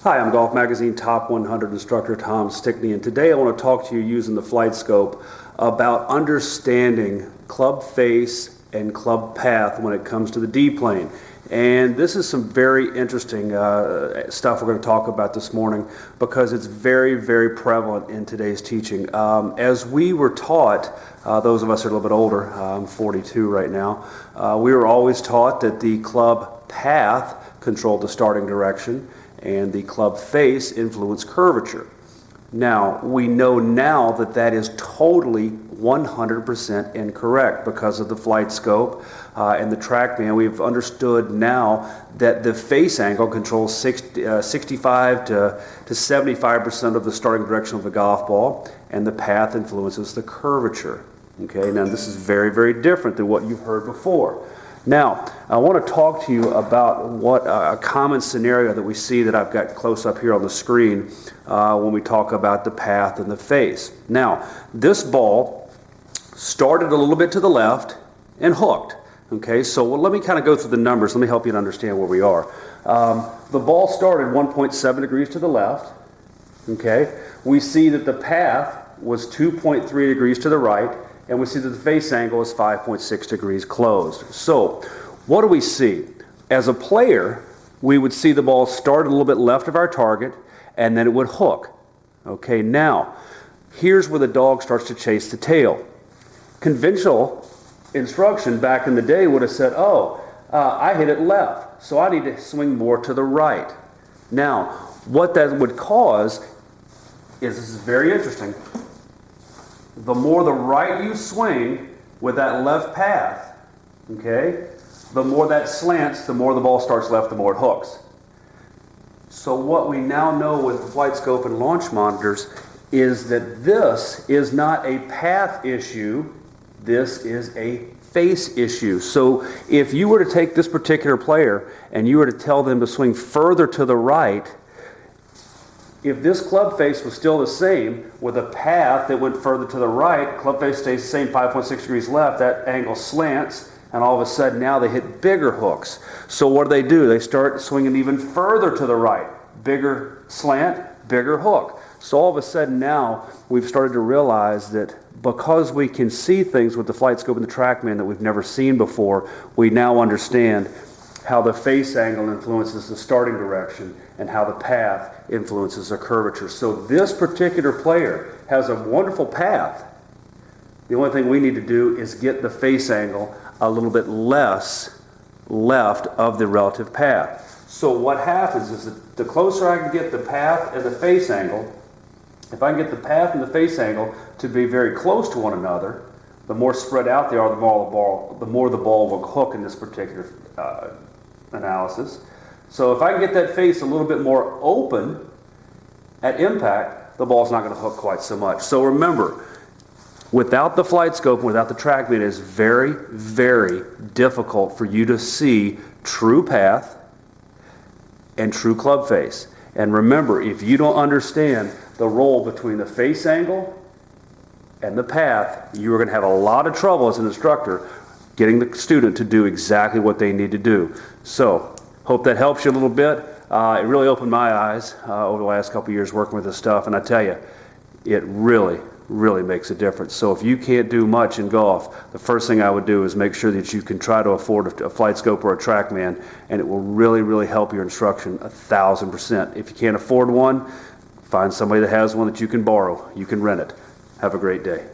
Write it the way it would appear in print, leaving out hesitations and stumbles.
Hi, I'm Golf Magazine Top 100 instructor Tom Stickney, and today I want to talk to you using the Flight Scope about understanding club face and club path when it comes to the D-plane. And this is some very interesting stuff we're going to talk about this morning because it's very, very prevalent in today's teaching. As we were taught, those of us that are a little bit older, I'm 42 right now, we were always taught that the club path controlled the starting direction and the club face influenced curvature. Now, we know now that that is totally 100% incorrect because of the Flight Scope and the TrackMan. We've understood now that the face angle controls 65 to 75% of the starting direction of the golf ball, and the path influences the curvature. Okay, now this is very, very different than what you've heard before. Now, I want to talk to you about what a common scenario that we see that I've got close up here on the screen when we talk about the path and the face. Now, this ball started a little bit to the left and hooked. Okay, so let me kind of go through the numbers. Let me help you to understand where we are. The ball started 1.7 degrees to the left. Okay, we see that the path was 2.3 degrees to the right, and we see that the face angle is 5.6 degrees closed. So, what do we see? As a player, we would see the ball start a little bit left of our target, and then it would hook. Okay, now, here's where the dog starts to chase the tail. Conventional instruction back in the day would have said, I hit it left, so I need to swing more to the right. Now, what that would cause is, this is very interesting, the more the right you swing with that left path, okay, the more that slants, the more the ball starts left, the more it hooks. So what we now know with the Flight Scope and launch monitors is that this is not a path issue, this is a face issue. So if you were to take this particular player and you were to tell them to swing further to the right, if this club face was still the same with a path that went further to the right, club face stays the same 5.6 degrees left, that angle slants, and all of a sudden now they hit bigger hooks. So what do? They start swinging even further to the right. Bigger slant, bigger hook. So all of a sudden now we've started to realize that because we can see things with the Flight Scope and the TrackMan that we've never seen before, we now understand how the face angle influences the starting direction and how the path influences the curvature. So this particular player has a wonderful path. The only thing we need to do is get the face angle a little bit less left of the relative path. So what happens is that the closer I can get the path and the face angle, if I can get the path and the face angle to be very close to one another, the more spread out they are, the more the ball will hook in this particular analysis. So if I can get that face a little bit more open at impact, the ball's not going to hook quite so much. So remember, without the Flight Scope, without the TrackMan, it is very, very difficult for you to see true path and true club face. And remember, if you don't understand the role between the face angle and the path, you are going to have a lot of trouble as an instructor getting the student to do exactly what they need to do. So, hope that helps you a little bit. It really opened my eyes over the last couple of years working with this stuff, and I tell you, it really, really makes a difference. So if you can't do much in golf, the first thing I would do is make sure that you can try to afford a Flight Scope or a TrackMan, and it will really, really help your instruction 1,000%. If you can't afford one, find somebody that has one that you can borrow. You can rent it. Have a great day.